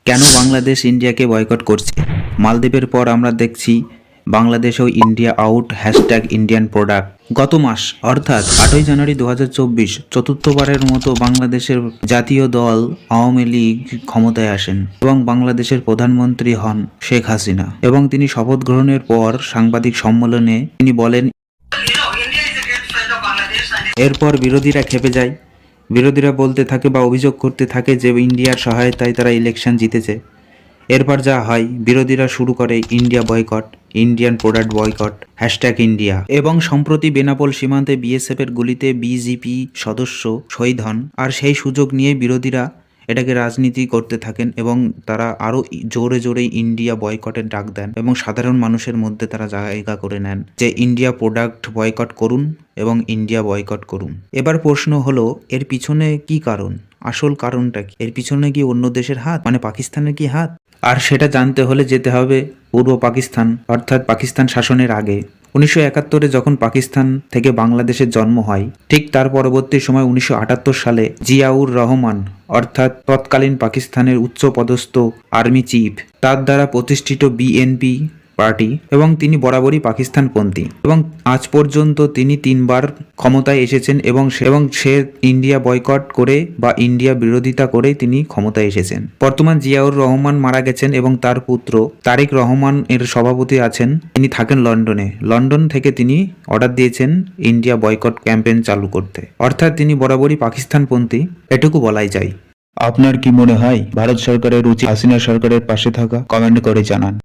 কেন বাংলাদেশ ইন্ডিয়াকে বয়কট করছে? মালদ্বীপের পর আমরা দেখছি বাংলাদেশও India out hashtag Indian product. গত মাস অর্থাৎ 8ই জানুয়ারি 2024 চতুর্থবারের মতো বাংলাদেশের জাতীয় দল আওয়ামী লীগ ক্ষমতায় আসেন এবং বাংলাদেশের প্রধানমন্ত্রী হন শেখ হাসিনা। এবং তিনি শপথ গ্রহণের পর সাংবাদিক সম্মেলনে তিনি বলেন, এরপর বিরোধীরা খেপে যায়। বিরোধীরা বলতে থাকে বা অভিযোগ করতে থাকে যে ইন্ডিয়ার সহায়তায় তারা ইলেকশন জিতেছে। এরপর যা হয়, বিরোধীরা শুরু করে India boycott, Indian product boycott, hashtag India. এবং সম্প্রতি বেনাপোল সীমান্তে বিএসএফের গুলিতে বিজিপি সদস্য শহীদ হন। আর সেই সুযোগ নিয়ে বিরোধীরা এটাকে রাজনীতি করতে থাকেন এবং তারা আরও জোরে জোরে ইন্ডিয়া বয়কটের ডাক দেন এবং সাধারণ মানুষের মধ্যে তারা জায়গা করে নেন যে ইন্ডিয়া প্রোডাক্ট বয়কট করুন এবং ইন্ডিয়া বয়কট করুন। এবার প্রশ্ন হলো, এর পিছনে কি কারণ? আসল কারণটা কি? এর পিছনে কি অন্য দেশের হাত, মানে পাকিস্তানের কি হাত? আর সেটা জানতে হলে যেতে হবে পূর্ব পাকিস্তান, অর্থাৎ পাকিস্তান শাসনের আগে। 1971-এ যখন পাকিস্তান থেকে বাংলাদেশের জন্ম হয়, ঠিক তার পরবর্তী সময় 1978 সালে জিয়াউর রহমান অর্থাৎ তৎকালীন পাকিস্তানের উচ্চপদস্থ আর্মি চিফ তার দ্বারা প্রতিষ্ঠিত বিএনপি পার্টি, এবং তিনি বরাবরই পাকিস্তানপন্থী এবং আজ পর্যন্ত তিনি 3বার ক্ষমতায় এসেছেন এবং সে ইন্ডিয়া বয়কট করে বা ইন্ডিয়া বিরোধিতা করে তিনি ক্ষমতায় এসেছেন। বর্তমান জিয়াউর রহমান মারা গেছেন এবং তার পুত্র তারেক রহমান এর সভাপতি আছেন। তিনি থাকেন লন্ডনে। লন্ডন থেকে তিনি অর্ডার দিয়েছেন ইন্ডিয়া বয়কট ক্যাম্পেইন চালু করতে, অর্থাৎ তিনি বরাবরই পাকিস্তানপন্থী, এটুকু বলাই যায়। আপনার কি মনে হয় ভারত সরকারের উচিত হাসিনা সরকারের পাশে থাকা? কমেন্ট করে জানান।